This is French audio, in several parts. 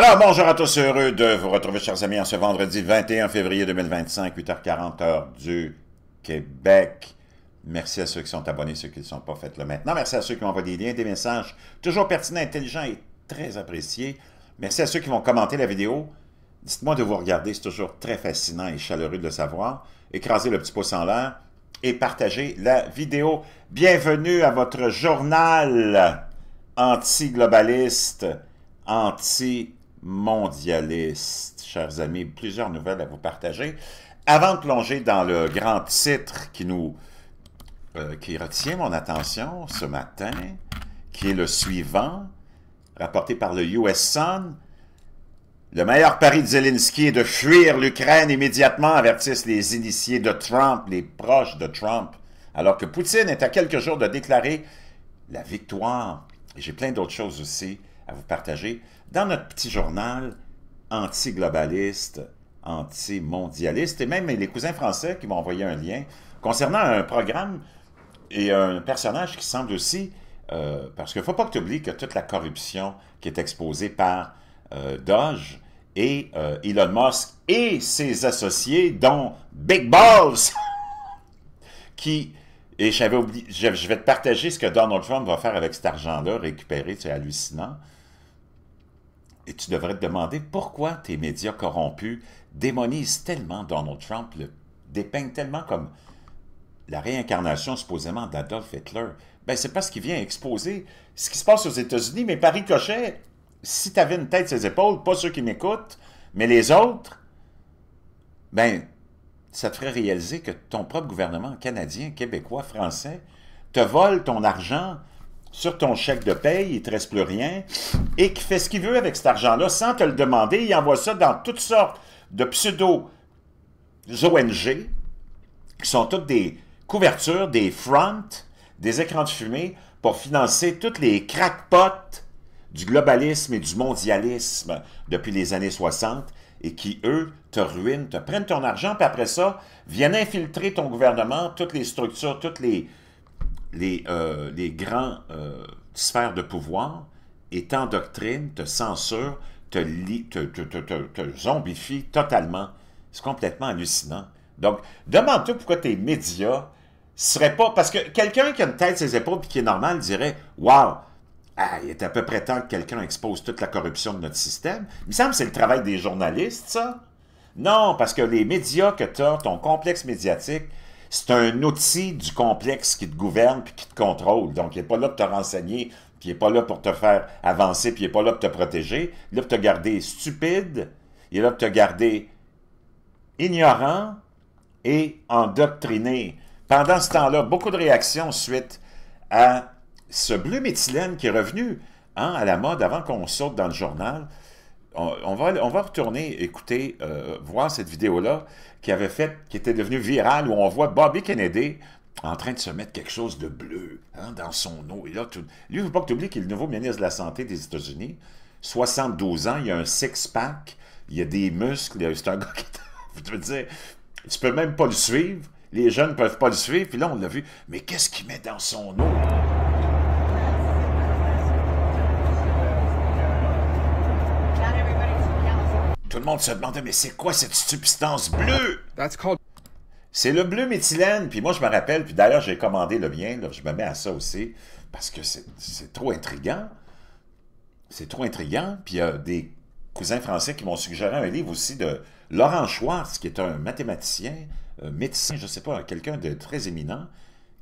Alors, bonjour à tous, heureux de vous retrouver, chers amis, en ce vendredi 21 février 2025, 8h40, heure du Québec. Merci à ceux qui sont abonnés, ceux qui ne le sont pas, faites-le maintenant. Merci à ceux qui m'envoient des liens, des messages, toujours pertinents, intelligents et très appréciés. Merci à ceux qui vont commenter la vidéo. Dites-moi de vous regarder, c'est toujours très fascinant et chaleureux de le savoir. Écrasez le petit pouce en l'air et partagez la vidéo. Bienvenue à votre journal anti-globaliste, anti-mondialiste. Chers amis, plusieurs nouvelles à vous partager. Avant de plonger dans le grand titre qui retient mon attention ce matin, qui est le suivant, rapporté par le US Sun, le meilleur pari de Zelensky est de fuir l'Ukraine immédiatement, avertissent les initiés de Trump, les proches de Trump, alors que Poutine est à quelques jours de déclarer la victoire. Et j'ai plein d'autres choses aussi à vous partager dans notre petit journal anti-globaliste, anti-mondialiste, et même les cousins français qui m'ont envoyé un lien concernant un programme et un personnage qui semble aussi, parce qu'il ne faut pas que tu oublies que toute la corruption qui est exposée par Doge et Elon Musk et ses associés, dont Big Balls, qui... Et j'avais oublié, je vais te partager ce que Donald Trump va faire avec cet argent-là, récupéré, c'est hallucinant. Et tu devrais te demander pourquoi tes médias corrompus démonisent tellement Donald Trump, le dépeignent tellement comme la réincarnation supposément d'Adolf Hitler. Ben c'est parce qu'il vient exposer ce qui se passe aux États-Unis, mais par ricochet, si tu avais une tête sur les épaules, pas ceux qui m'écoutent, mais les autres, ben... ça te ferait réaliser que ton propre gouvernement canadien, québécois, français, te vole ton argent sur ton chèque de paye, il ne te reste plus rien, et qui fait ce qu'il veut avec cet argent-là sans te le demander. Il envoie ça dans toutes sortes de pseudo-ONG, qui sont toutes des couvertures, des fronts, des écrans de fumée, pour financer toutes les crackpots du globalisme et du mondialisme depuis les années 60, et qui, eux, te ruinent, te prennent ton argent, puis après ça, viennent infiltrer ton gouvernement, toutes les structures, toutes les grands sphères de pouvoir, et t'endoctrinent, te censurent, te zombifient totalement. C'est complètement hallucinant. Donc, demande-toi pourquoi tes médias seraient pas... Parce que quelqu'un qui a une tête sur ses épaules et qui est normal dirait « Wow! » Ah, il est à peu près temps que quelqu'un expose toute la corruption de notre système. Il me semble que c'est le travail des journalistes, ça. Non, parce que les médias que tu as, ton complexe médiatique, c'est un outil du complexe qui te gouverne puis qui te contrôle. Donc, il n'est pas là pour te renseigner, puis il n'est pas là pour te faire avancer, puis il n'est pas là pour te protéger. Il est là pour te garder stupide, il est là pour te garder ignorant et endoctriné. Pendant ce temps-là, beaucoup de réactions suite à ce bleu méthylène qui est revenu à la mode avant qu'on saute dans le journal. On va retourner écouter, voir cette vidéo-là qui était devenue virale, où on voit Bobby Kennedy en train de se mettre quelque chose de bleu dans son eau. Et là, lui, il ne faut pas que tu oublies qu'il est le nouveau ministre de la Santé des États-Unis. 72 ans, il a un six-pack, il a des muscles, c'est un gars qui... Je veux dire, tu peux même pas le suivre, les jeunes ne peuvent pas le suivre, puis là, on l'a vu. Mais qu'est-ce qu'il met dans son eau? Tout le monde se demandait, mais c'est quoi cette substance bleue? C'est le bleu méthylène. Puis moi, je me rappelle, puis d'ailleurs, j'ai commandé le mien, là, je me mets à ça aussi, parce que c'est trop intriguant. C'est trop intriguant. Puis il y a des cousins français qui m'ont suggéré un livre aussi de Laurent Schwartz, qui est un mathématicien, médecin, je ne sais pas, quelqu'un de très éminent,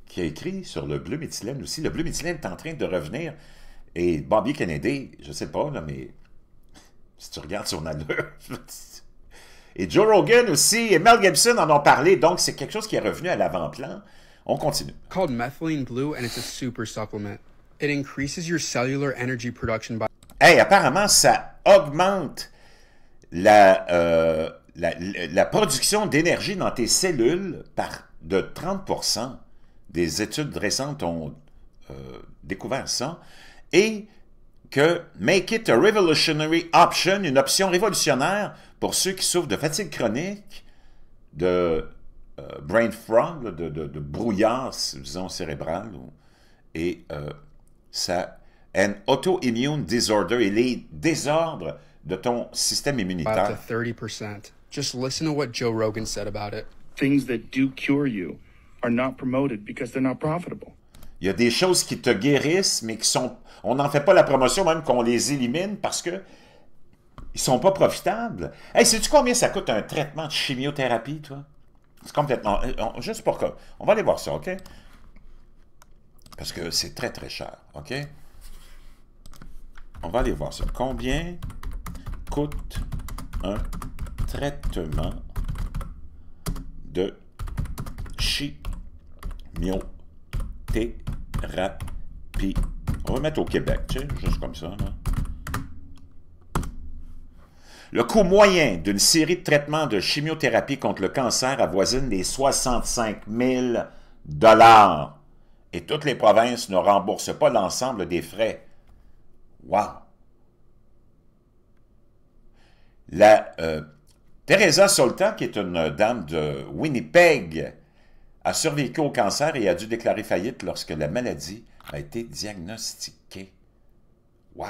qui a écrit sur le bleu méthylène aussi. Le bleu méthylène est en train de revenir. Et Bobby Kennedy, je ne sais pas, là, mais... si tu regardes son allure. Et Joe Rogan aussi, et Mel Gibson en ont parlé, donc c'est quelque chose qui est revenu à l'avant-plan. On continue. Called methylene blue and it's a super supplement. It increases your cellular energy production by... Hey, apparemment, ça augmente la production d'énergie dans tes cellules de 30%. Des études récentes ont découvert ça. Et que make it a revolutionary option, une option révolutionnaire pour ceux qui souffrent de fatigue chronique, de brain fog, de brouillard, disons, cérébral, et ça, an autoimmune disorder, et les désordres de ton système up to immunitaire. 30%. Just listen to what Joe Rogan said about it. Things that do cure you are not promoted because they're not profitable. Il y a des choses qui te guérissent, mais qui sont... On n'en fait pas la promotion, même qu'on les élimine, parce que ils sont pas profitables. Hey, sais-tu combien ça coûte un traitement de chimiothérapie, toi? C'est complètement... Juste pour quoi? On va aller voir ça, OK? Parce que c'est très, très cher, OK? On va aller voir ça. Combien coûte un traitement de chimiothérapie? On va mettre au Québec, tu sais, juste comme ça, là. Le coût moyen d'une série de traitements de chimiothérapie contre le cancer avoisine les 65 000 $. Et toutes les provinces ne remboursent pas l'ensemble des frais. Wow! La Teresa Soltan, qui est une dame de Winnipeg, a survécu au cancer et a dû déclarer faillite lorsque la maladie a été diagnostiquée. Wow!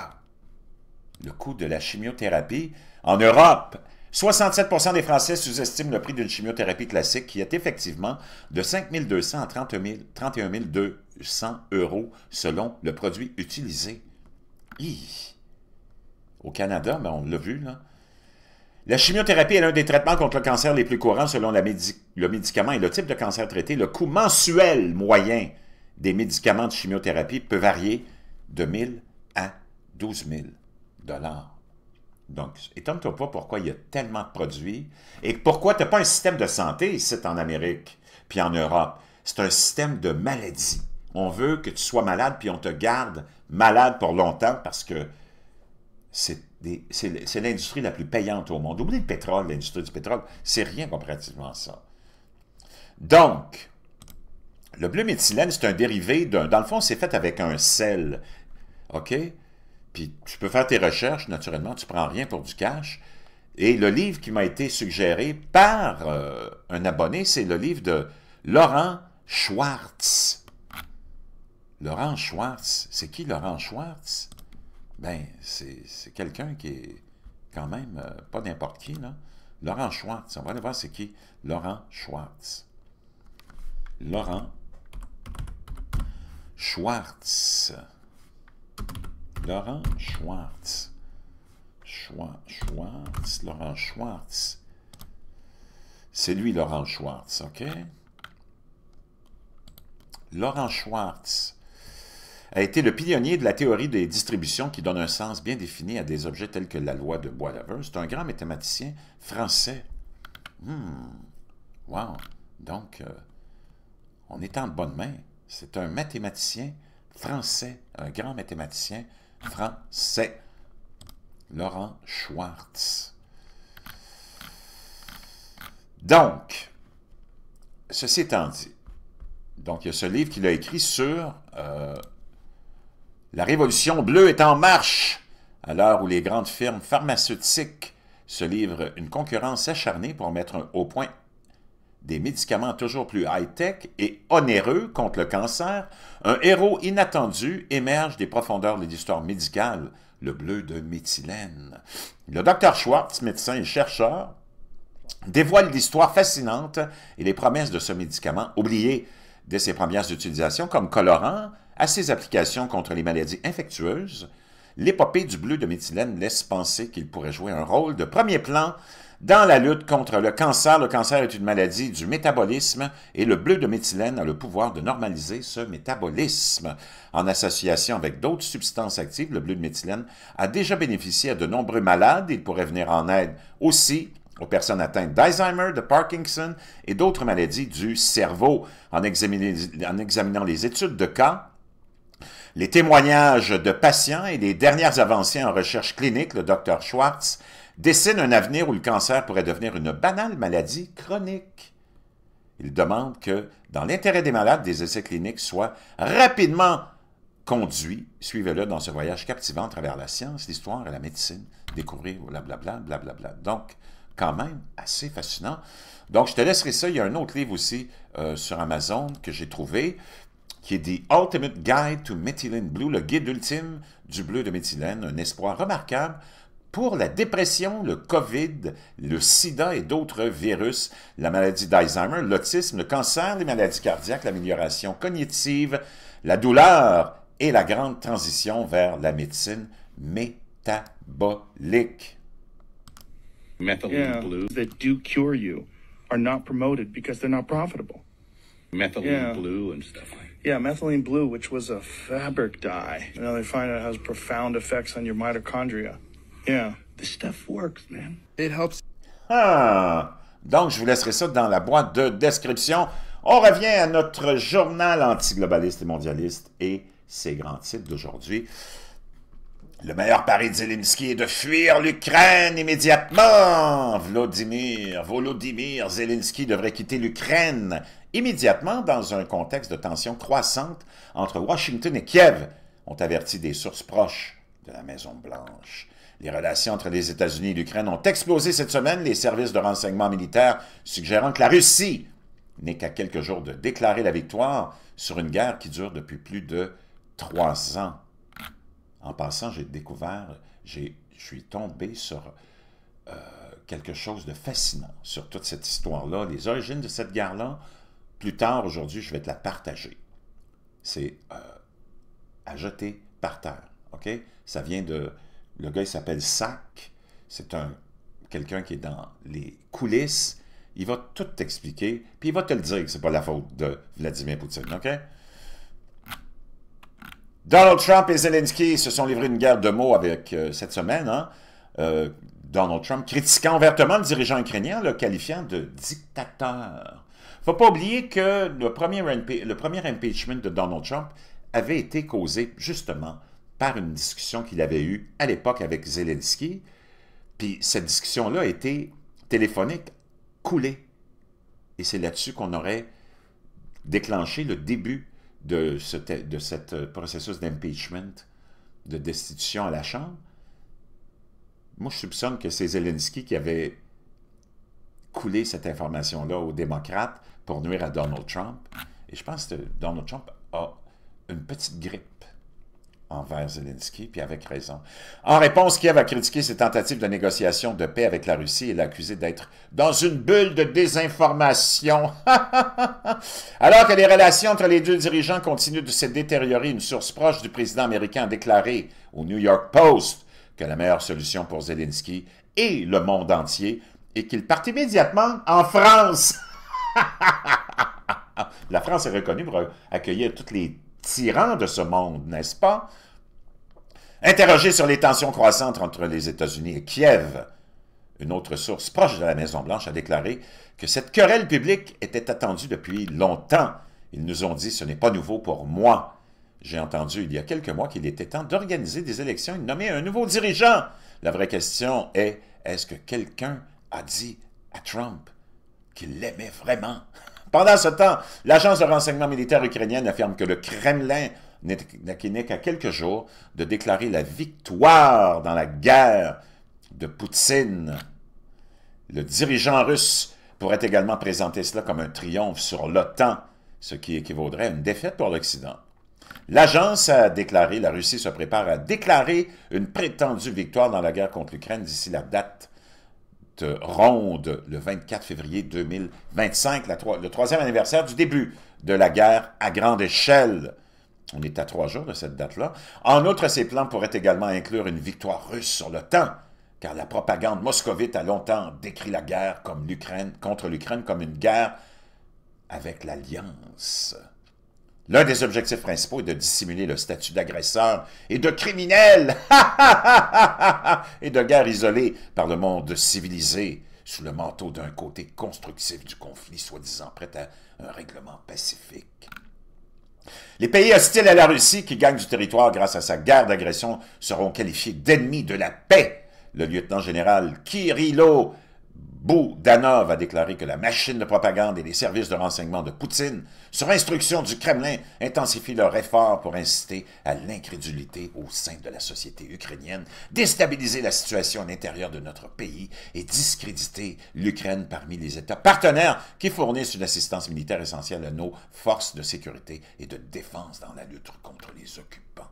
Le coût de la chimiothérapie. En Europe, 67% des Français sous-estiment le prix d'une chimiothérapie classique qui est effectivement de 5 200 à 31 200 € selon le produit utilisé. Hi. Au Canada, mais on l'a vu, là. La chimiothérapie est l'un des traitements contre le cancer les plus courants selon le médicament et le type de cancer traité. Le coût mensuel moyen des médicaments de chimiothérapie peut varier de 1 000 à 12 000 $. Donc, étonne-toi pas pourquoi il y a tellement de produits et pourquoi tu n'as pas un système de santé ici en Amérique puis en Europe. C'est un système de maladie. On veut que tu sois malade puis on te garde malade pour longtemps parce que c'est l'industrie la plus payante au monde. Oublie le pétrole, l'industrie du pétrole, c'est rien comparativement à ça. Donc, le bleu méthylène, c'est un dérivé d'un... Dans le fond, c'est fait avec un sel, OK? Puis tu peux faire tes recherches, naturellement, tu ne prends rien pour du cash. Et le livre qui m'a été suggéré par un abonné, c'est le livre de Laurent Schwartz. Laurent Schwartz, c'est qui Laurent Schwartz? Ben, c'est quelqu'un qui est quand même pas n'importe qui, là. Laurent Schwartz, on va aller voir c'est qui Laurent Schwartz. Laurent Schwartz. Laurent Schwartz. Schwartz. Laurent Schwartz. C'est lui, Laurent Schwartz, OK? Laurent Schwartz a été le pionnier de la théorie des distributions qui donne un sens bien défini à des objets tels que la loi de Bois-Laveur. C'est un grand mathématicien français. Wow! Donc, on est en bonne main. C'est un mathématicien français, un grand mathématicien français. Laurent Schwartz. Donc, ceci étant dit, donc il y a ce livre qu'il a écrit sur la révolution bleue est en marche, à l'heure où les grandes firmes pharmaceutiques se livrent une concurrence acharnée pour mettre au point des médicaments toujours plus high-tech et onéreux contre le cancer, un héros inattendu émerge des profondeurs de l'histoire médicale, le bleu de méthylène. Le Dr Schwartz, médecin et chercheur, dévoile l'histoire fascinante et les promesses de ce médicament, oublié dès ses premières utilisations comme colorant, à ses applications contre les maladies infectieuses. L'épopée du bleu de méthylène laisse penser qu'il pourrait jouer un rôle de premier plan dans la lutte contre le cancer. Le cancer est une maladie du métabolisme et le bleu de méthylène a le pouvoir de normaliser ce métabolisme. En association avec d'autres substances actives, le bleu de méthylène a déjà bénéficié à de nombreux malades. Il pourrait venir en aide aussi aux personnes atteintes d'Alzheimer, de Parkinson et d'autres maladies du cerveau. En examinant les études de cas, les témoignages de patients et les dernières avancées en recherche clinique, le Dr Schwartz dessine un avenir où le cancer pourrait devenir une banale maladie chronique. Il demande que, dans l'intérêt des malades, des essais cliniques soient rapidement conduits. Suivez-le dans ce voyage captivant à travers la science, l'histoire et la médecine. Découvrir blablabla, blablabla. Donc, quand même, assez fascinant. Donc, je te laisserai ça. Il y a un autre livre aussi sur Amazon que j'ai trouvé, qui est The Ultimate Guide to Methylene Blue, le guide ultime du bleu de méthylène, un espoir remarquable pour la dépression, le COVID, le sida et d'autres virus, la maladie d'Alzheimer, l'autisme, le cancer, les maladies cardiaques, l'amélioration cognitive, la douleur et la grande transition vers la médecine métabolique. Methylene blue that do cure you are not promoted because they're not profitable. Methylene blue and stuff like that. Yeah, methylene blue, which was a fabric dye. You know, they find it has profound effects on your mitochondria. Yeah. This stuff works, man. It helps. Ah! Donc, je vous laisserai ça dans la boîte de description. On revient à notre journal antiglobaliste et mondialiste et ses grands titres d'aujourd'hui. Le meilleur pari de Zelensky est de fuir l'Ukraine immédiatement. Volodymyr Zelensky devrait quitter l'Ukraine immédiatement dans un contexte de tension croissante entre Washington et Kiev, ont averti des sources proches de la Maison-Blanche. Les relations entre les États-Unis et l'Ukraine ont explosé cette semaine, les services de renseignement militaires suggérant que la Russie n'est qu'à quelques jours de déclarer la victoire sur une guerre qui dure depuis plus de 3 ans. En passant, j'ai découvert, je suis tombé sur quelque chose de fascinant sur toute cette histoire-là, les origines de cette guerre-là. Plus tard, aujourd'hui, je vais te la partager. C'est à jeter par terre, OK? Ça vient de... Le gars, il s'appelle Sack. C'est quelqu'un qui est dans les coulisses. Il va tout t'expliquer, puis il va te le dire que c'est pas la faute de Vladimir Poutine, OK? Donald Trump et Zelensky se sont livrés une guerre de mots avec cette semaine, hein? Donald Trump critiquant ouvertement le dirigeant ukrainien, le qualifiant de dictateur. Il ne faut pas oublier que le premier impeachment de Donald Trump avait été causé justement par une discussion qu'il avait eue à l'époque avec Zelensky. Puis cette discussion-là a été téléphonique, coulée. Et c'est là-dessus qu'on aurait déclenché le début de ce processus d'impeachment, de destitution à la Chambre. Moi, je soupçonne que c'est Zelensky qui avait coulé cette information-là aux démocrates pour nuire à Donald Trump. Et je pense que Donald Trump a une petite grippe envers Zelensky, puis avec raison. En réponse, Kiev a critiqué ses tentatives de négociation de paix avec la Russie et l'a accusé d'être dans une bulle de désinformation. Alors que les relations entre les deux dirigeants continuent de se détériorer, une source proche du président américain a déclaré au New York Post que la meilleure solution pour Zelensky et le monde entier est qu'il parte immédiatement en France. La France est reconnue pour accueillir tous les tyrans de ce monde, n'est-ce pas? Interrogé sur les tensions croissantes entre les États-Unis et Kiev, une autre source proche de la Maison-Blanche a déclaré que cette querelle publique était attendue depuis longtemps. Ils nous ont dit « ce n'est pas nouveau pour moi ». J'ai entendu il y a quelques mois qu'il était temps d'organiser des élections et de nommer un nouveau dirigeant. La vraie question est, est-ce que quelqu'un a dit à Trump qu'il l'aimait vraiment? Pendant ce temps, l'agence de renseignement militaire ukrainienne affirme que le Kremlin n'est qu'à quelques jours de déclarer la victoire dans la guerre de Poutine. Le dirigeant russe pourrait également présenter cela comme un triomphe sur l'OTAN, ce qui équivaudrait à une défaite pour l'Occident. L'agence a déclaré, la Russie se prépare à déclarer une prétendue victoire dans la guerre contre l'Ukraine d'ici la date ronde, le 24 février 2025, le 3e anniversaire du début de la guerre à grande échelle. On est à 3 jours de cette date-là. En outre, ces plans pourraient également inclure une victoire russe sur l'OTAN, car la propagande moscovite a longtemps décrit la guerre contre l'Ukraine comme une guerre avec l'Alliance. L'un des objectifs principaux est de dissimuler le statut d'agresseur et de criminel et de guerre isolée par le monde civilisé sous le manteau d'un côté constructif du conflit, soi-disant prêt à un règlement pacifique. Les pays hostiles à la Russie qui gagnent du territoire grâce à sa guerre d'agression seront qualifiés d'ennemis de la paix. Le lieutenant-général Kirilo Boudanov a déclaré que la machine de propagande et les services de renseignement de Poutine, sur instruction du Kremlin, intensifient leurs efforts pour inciter à l'incrédulité au sein de la société ukrainienne, déstabiliser la situation à l'intérieur de notre pays et discréditer l'Ukraine parmi les États partenaires qui fournissent une assistance militaire essentielle à nos forces de sécurité et de défense dans la lutte contre les occupants.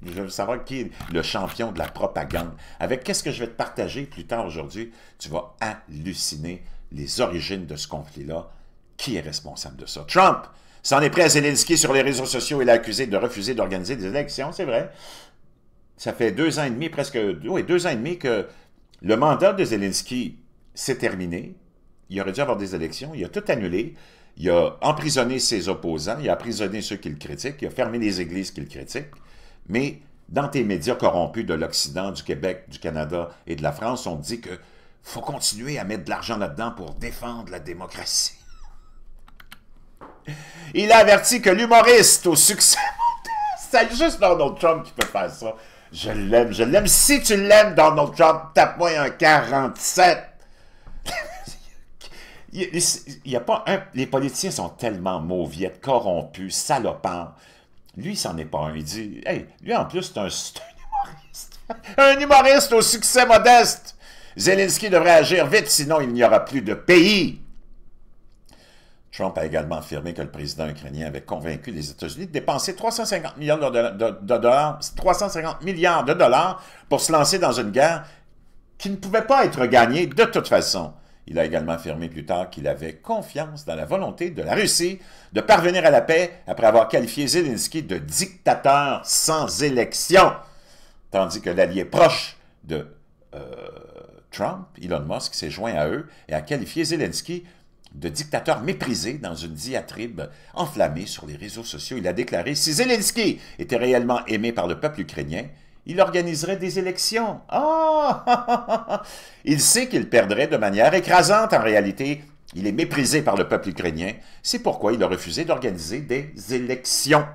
Je veux savoir qui est le champion de la propagande. Avec qu'est-ce que je vais te partager plus tard aujourd'hui, tu vas halluciner les origines de ce conflit-là. Qui est responsable de ça? Trump s'en est pris à Zelensky sur les réseaux sociaux et l'a accusé de refuser d'organiser des élections, c'est vrai. Ça fait 2 ans et demi, presque, oui, 2 ans et demi que le mandat de Zelensky s'est terminé. Il aurait dû avoir des élections, il a tout annulé. Il a emprisonné ses opposants, il a emprisonné ceux qui le critiquent, il a fermé les églises qui le critiquent. Mais dans tes médias corrompus de l'Occident, du Québec, du Canada et de la France, on dit qu'il faut continuer à mettre de l'argent là-dedans pour défendre la démocratie. Il a averti que l'humoriste au succès modeste, c'est juste Donald Trump qui peut faire ça. Je l'aime, je l'aime. Si tu l'aimes, Donald Trump, tape-moi un 47. Il y a pas un... Les politiciens sont tellement mauviettes, corrompus, salopards. Lui, c'en est pas un. Il dit, hey, lui en plus, c'est un humoriste. Un humoriste au succès modeste. Zelensky devrait agir vite, sinon il n'y aura plus de pays. Trump a également affirmé que le président ukrainien avait convaincu les États-Unis de dépenser 350 milliards de dollars pour se lancer dans une guerre qui ne pouvait pas être gagnée de toute façon. Il a également affirmé plus tard qu'il avait confiance dans la volonté de la Russie de parvenir à la paix après avoir qualifié Zelensky de dictateur sans élection. Tandis que l'allié proche de Trump, Elon Musk, s'est joint à eux et a qualifié Zelensky de dictateur méprisé dans une diatribe enflammée sur les réseaux sociaux. Il a déclaré « Si Zelensky était réellement aimé par le peuple ukrainien, il organiserait des élections. Oh! Il sait qu'il perdrait de manière écrasante. En réalité, il est méprisé par le peuple ukrainien. C'est pourquoi il a refusé d'organiser des élections.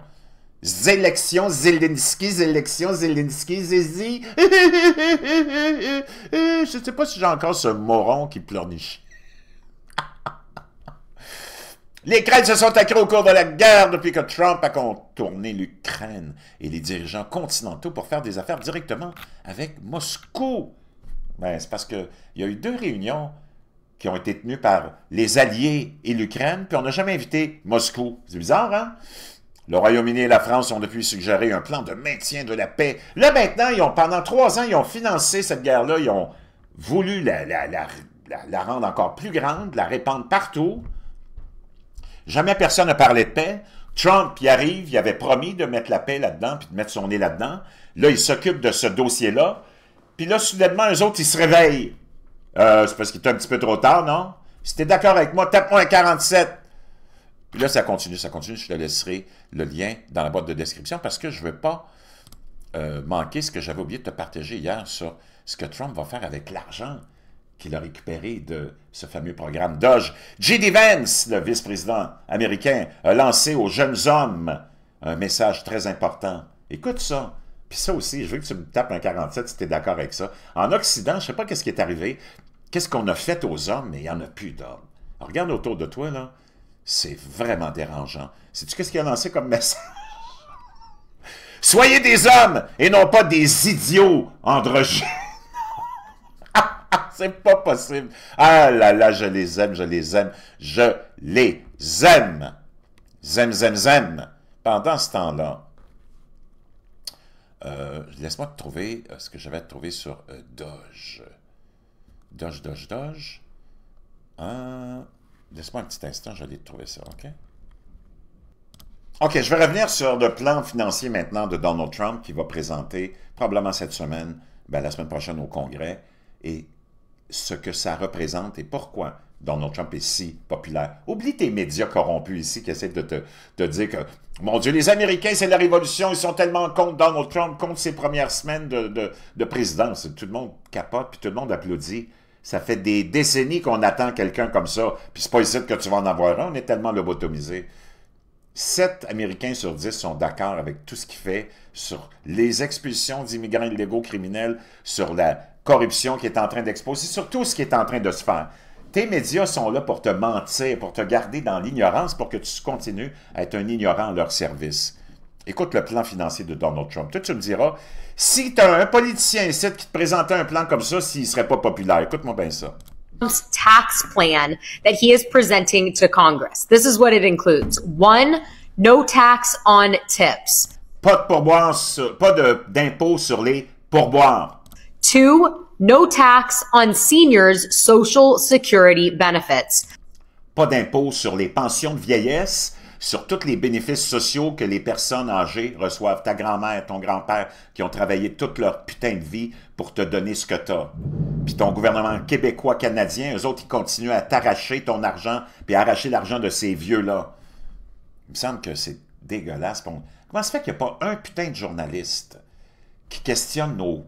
Zélection, Zelensky, Zélection, Zelensky, Zézi. Je ne sais pas si j'ai encore ce moron qui pleurniche. Les craintes se sont accrues au cours de la guerre depuis que Trump a contourné l'Ukraine et les dirigeants continentaux pour faire des affaires directement avec Moscou. Ben, c'est parce qu'il y a eu 2 réunions qui ont été tenues par les Alliés et l'Ukraine, puis on n'a jamais invité Moscou. C'est bizarre, hein? Le Royaume-Uni et la France ont depuis suggéré un plan de maintien de la paix. Là, maintenant, pendant 3 ans, ils ont financé cette guerre-là, ils ont voulu la rendre encore plus grande, la répandre partout. Jamais personne n'a parlé de paix. Trump y arrive, il avait promis de mettre la paix là-dedans, puis de mettre son nez là-dedans. Là, il s'occupe de ce dossier-là. Puis là, soudainement, eux autres, ils se réveillent. C'est parce qu'il est un petit peu trop tard, non? Si t'es d'accord avec moi, tape-moi un 47. Puis là, ça continue. Je te laisserai le lien dans la boîte de description parce que je ne veux pas manquer ce que j'avais oublié de te partager hier sur ce que Trump va faire avec l'argent qu'il a récupéré de ce fameux programme Doge. J.D. Vance, le vice-président américain, a lancé aux jeunes hommes un message très important. Écoute ça. Puis ça aussi, je veux que tu me tapes un 47 si tu es d'accord avec ça. En Occident, je ne sais pas qu'est-ce qui est arrivé, qu'est-ce qu'on a fait aux hommes, mais il n'y en a plus d'hommes. Regarde autour de toi, là. C'est vraiment dérangeant. Sais-tu qu'est-ce qu'il a lancé comme message? Soyez des hommes et non pas des idiots androgynes. C'est pas possible. Ah là là, je les aime, je les aime, je les aime. Zem. Pendant ce temps-là, laisse-moi te trouver ce que j'avais trouvé sur Doge. Doge. Laisse-moi un petit instant, je vais te trouver ça, OK? OK, je vais revenir sur le plan financier maintenant de Donald Trump qui va présenter probablement cette semaine, la semaine prochaine au Congrès, et ce que ça représente et pourquoi Donald Trump est si populaire. Oublie tes médias corrompus ici qui essaient de te dire que, mon Dieu, les Américains, c'est la révolution, ils sont tellement contre Donald Trump, contre ses premières semaines de présidence. Tout le monde capote, puis tout le monde applaudit. Ça fait des décennies qu'on attend quelqu'un comme ça, puis c'est pas ici que tu vas en avoir un, on est tellement lobotomisés. 7 Américains sur 10 sont d'accord avec tout ce qu'il fait sur les expulsions d'immigrants illégaux criminels, sur la corruption qui est en train d'exposer, sur tout ce qui est en train de se faire. Tes médias sont là pour te mentir, pour te garder dans l'ignorance, pour que tu continues à être un ignorant à leur service. Écoute le plan financier de Donald Trump. Toi, tu me diras, si tu as un politicien ici qui te présentait un plan comme ça, s'il ne serait pas populaire, écoute-moi bien ça. Tax plan that he is presenting to Congress. This is what it includes. 1, no tax on tips. Pas de pourboire, pas d'impôt sur les pourboires. 2, no tax on seniors' Social Security benefits. Pas d'impôt sur les pensions de vieillesse, sur tous les bénéfices sociaux que les personnes âgées reçoivent. Ta grand-mère, ton grand-père, qui ont travaillé toute leur putain de vie pour te donner ce que t'as. Puis ton gouvernement québécois, canadien, eux autres, ils continuent à t'arracher ton argent, puis à arracher l'argent de ces vieux-là. Il me semble que c'est dégueulasse. Comment se fait qu'il n'y a pas un putain de journaliste qui questionne nos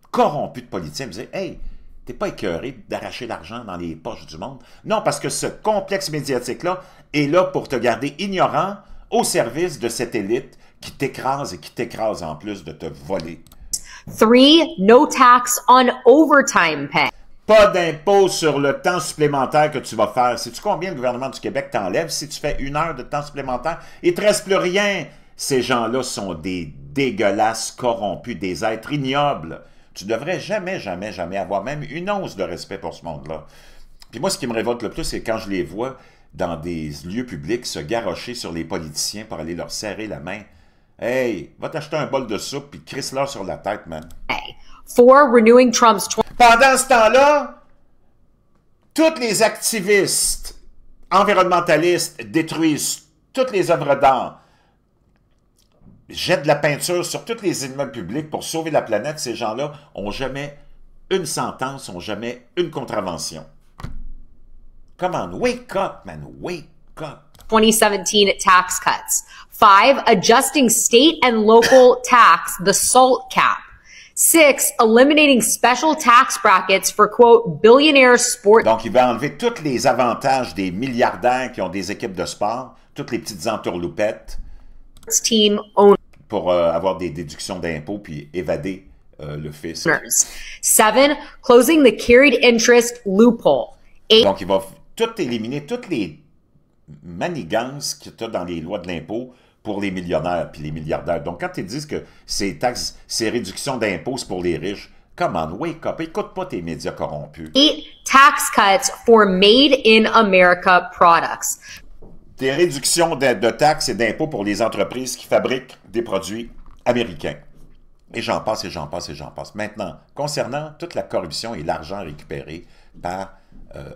corrompus de politiciens, vous dites, hey, t'es pas écœuré d'arracher l'argent dans les poches du monde? Non, parce que ce complexe médiatique-là est là pour te garder ignorant au service de cette élite qui t'écrase et qui t'écrase en plus de te voler. 3, no tax on overtime pay. Pas d'impôt sur le temps supplémentaire que tu vas faire. Sais-tu combien le gouvernement du Québec t'enlève si tu fais 1 heure de temps supplémentaire? Il ne te reste plus rien. Ces gens-là sont des dégueulasses corrompus, des êtres ignobles. Tu devrais jamais, jamais, jamais avoir même une once de respect pour ce monde-là. Puis moi, ce qui me révolte le plus, c'est quand je les vois dans des lieux publics se garrocher sur les politiciens pour aller leur serrer la main. Hey, va t'acheter un bol de soupe puis crisse-leur sur la tête, man. 4, renewing Trump's... Pendant ce temps-là, tous les activistes environnementalistes détruisent toutes les œuvres d'art, jettent de la peinture sur tous les immeubles publics pour sauver la planète. Ces gens-là n'ont jamais une sentence, n'ont jamais une contravention. Come on, wake up, man, wake up. 2017 tax cuts. 5, adjusting state and local tax, the SALT cap. 6, eliminating special tax brackets for, quote, billionaire sport. Donc, il va enlever tous les avantages des milliardaires qui ont des équipes de sport, toutes les petites entourloupettes, Team owners. Pour avoir des déductions d'impôts puis évader le fisc. 7, closing the carried interest loophole. 8, donc, il va tout éliminer, toutes les manigances qu'il y a dans les lois de l'impôt pour les millionnaires puis les milliardaires. Donc, quand ils disent que ces taxes, ces réductions d'impôts, c'est pour les riches, come on, wake up, écoute pas tes médias corrompus. 8, tax cuts for made in America products. Des réductions de taxes et d'impôts pour les entreprises qui fabriquent des produits américains. Et j'en passe, et j'en passe, et j'en passe. Maintenant, concernant toute la corruption et l'argent récupéré par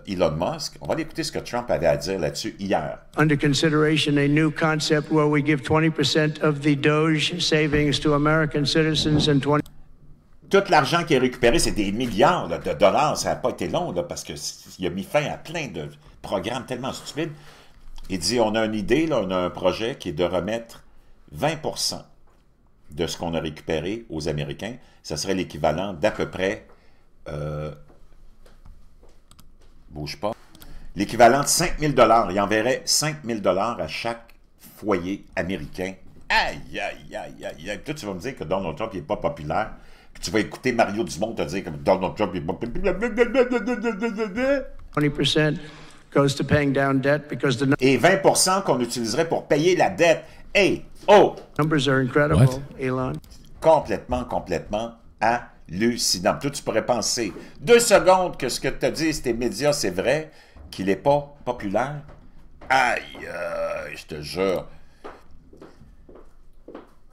Elon Musk, on va aller écouter ce que Trump avait à dire là-dessus hier. Under consideration, a new concept where we give 20% of the Doge savings to American citizens and 20... Tout l'argent qui est récupéré, c'est des milliards là, de dollars. Ça n'a pas été long, là, parce qu'il a mis fin à plein de programmes tellement stupides. Il dit, on a une idée, là, on a un projet qui est de remettre 20% de ce qu'on a récupéré aux Américains. Ça serait l'équivalent d'à peu près, bouge pas, l'équivalent de 5 000 $. Il enverrait 5 000 $ à chaque foyer américain. Aïe, aïe, aïe, aïe, aïe. Toi, tu vas me dire que Donald Trump n'est pas populaire. Puis tu vas écouter Mario Dumont te dire que Donald Trump n'est pas populaire. 20% goes to paying down debt because the Et 20% qu'on utiliserait pour payer la dette. Hey, oh! numbers are incredible, Elon. Complètement hallucinant. Toi, tu pourrais penser 2 secondes que ce que tu as dit, tes médias, c'est vrai, qu'il n'est pas populaire. Aïe, je te jure.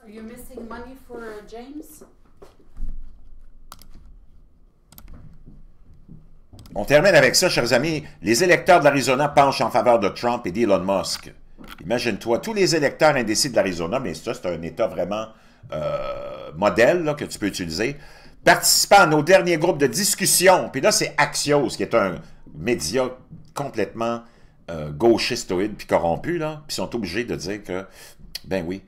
Are you missing money for James? On termine avec ça, chers amis. Les électeurs de l'Arizona penchent en faveur de Trump et d'Elon Musk. Imagine-toi, tous les électeurs indécis de l'Arizona, mais ça, c'est un État vraiment modèle là, que tu peux utiliser, participant à nos derniers groupes de discussion. Puis là, c'est Axios, qui est un média complètement gauchistoïde puis corrompu, là. Puis ils sont obligés de dire que, ben oui,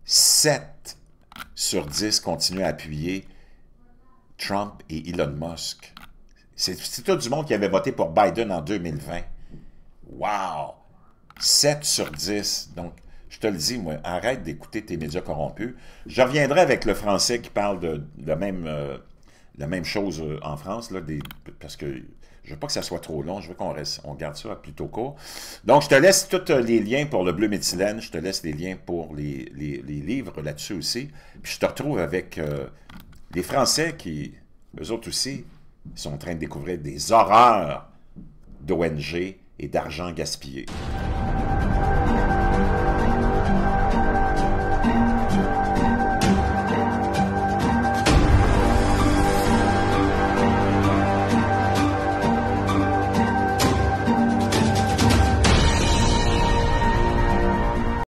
7 sur 10 continuent à appuyer Trump et Elon Musk. C'est tout du monde qui avait voté pour Biden en 2020. Wow! 7 sur 10. Donc, je te le dis, moi, arrête d'écouter tes médias corrompus. Je reviendrai avec le français qui parle de la même chose en France, là, parce que je veux pas que ça soit trop long, je veux qu'on garde ça plutôt court. Donc, je te laisse tous les liens pour le bleu méthylène, je te laisse les liens pour les livres là-dessus aussi. Puis je te retrouve avec les Français qui, eux autres aussi, sont en train de découvrir des horreurs d'ONG et d'argent gaspillé.